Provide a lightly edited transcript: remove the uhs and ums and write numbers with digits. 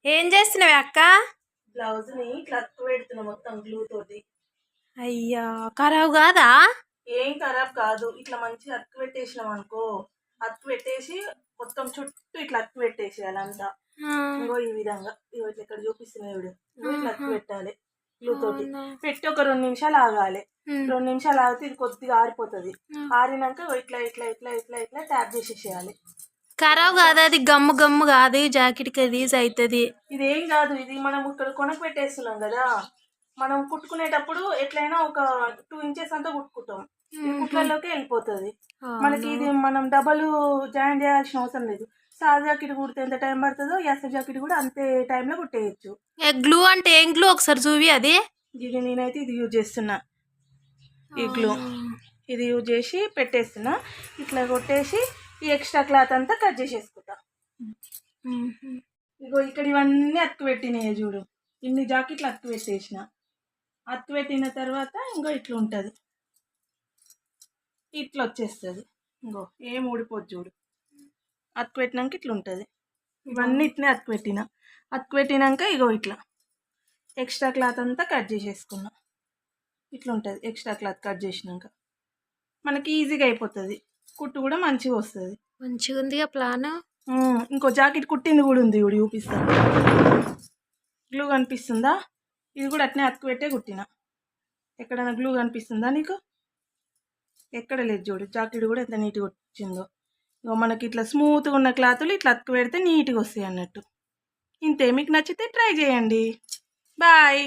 ఏం చేస్తున్నావే అక్క? బ్లౌజ్ ని ఇట్లా అతుకు పెడుతున్నా మొత్తం గ్లూ తోటి. అయ్యా, ఖరాబ్ కాదా? ఏం ఖరాబ్ కాదు. ఇట్లా మంచిగా అతుకు పెట్టేసినాం అనుకో, అతుకు పెట్టేసి మొత్తం చుట్టూ ఇట్లా అతుకు పెట్టేసేయాలి అంతా. ఇంకో ఈ విధంగా ఇగో ఇట్లా ఇక్కడ చూపిస్తున్నా చూడు, ఇంకో ఇట్లా అతుకు పెట్టాలి గ్లూ తోటి. పెట్టి ఒక 2 నిమిషాలు ఆగాలి. 2 నిమిషాలు ఆగితే ఇది కొద్దిగా ఆరిపోతుంది. ఆరినాక ఇట్లా ఇట్లా ఇట్లా ఇట్లా ఇట్లా ట్యాప్ చేసేసేయాలి. ఖరాబ్ కాదు, అది గమ్ము గమ్ము కాదు, జాకెట్ కి రీజ్ అవుతుంది. ఇదేం కాదు, ఇది మనం ఇక్కడ కొనకు పెట్టేస్తున్నాం కదా, మనం కుట్టుకునేటప్పుడు ఎట్లయినా ఒక 2 ఇంచెస్ అంతా కుట్టుకుంటాం. కుట్లలోకి వెళ్ళిపోతుంది మనకి. ఇది మనం డబల్ జాయిన్ చేయాల్సిన అవసరం లేదు. సాదా జాకెట్ కుడితే ఎంత టైం పడుతుందో ఎస్ జాకెట్ కూడా అంతే టైంలో కుట్టేయచ్చు. గ్లూ అంటే ఏం గ్లూ ఒకసారి చూవి. అది ఇది నేనైతే ఇది యూజ్ చేస్తున్నా. ఈ గ్లూ ఇది యూజ్ చేసి పెట్టేస్తున్నా. ఇట్లా కొట్టేసి ఈ ఎక్స్ట్రా క్లాత్ అంతా కట్ చేసేసుకుంటా. ఇగో ఇక్కడ ఇవన్నీ అతుకు పెట్టినాయి చూడు, ఇన్ని జాకెట్లు అతుకు పెట్టేసిన. అతుకు పెట్టిన తర్వాత ఇంకో ఇట్లా ఉంటుంది, ఇట్లా వచ్చేస్తుంది. ఇంకో ఏం ఊడిపోద్దు చూడు, అతుకు పెట్టినాక ఇట్లా ఉంటుంది. ఇవన్నీ ఇట్లనే అతుకు పెట్టిన. అతుకు పెట్టినాక ఇగో ఇట్లా ఎక్స్ట్రా క్లాత్ అంతా కట్ చేసేసుకున్నా. ఇట్లా ఉంటుంది ఎక్స్ట్రా క్లాత్ కట్ చేసినాక మనకి ఈజీగా అయిపోతుంది. కుట్టు కూడా మంచిగా వస్తుంది. మంచిగా ఉంది ప్లాన్. ఇంకో జాకెట్ కుట్టింది కూడా ఉంది ఇప్పుడు చూపిస్తాను. గ్లూ కనిపిస్తుందా? ఇది కూడా అట్నే అతుకు పెట్టే కుట్టిన. ఎక్కడైనా గ్లూ కనిపిస్తుందా నీకు? ఎక్కడ లేదు చూడు. జాకెట్ కూడా ఎంత నీట్గా వచ్చిందో. ఇగో మనకి ఇట్లా స్మూత్గా ఉన్న క్లాతులు ఇట్లా అతుకు పెడితే నీట్గా వస్తాయి అన్నట్టు. ఇంతే. మీకు నచ్చితే ట్రై చేయండి. బాయ్.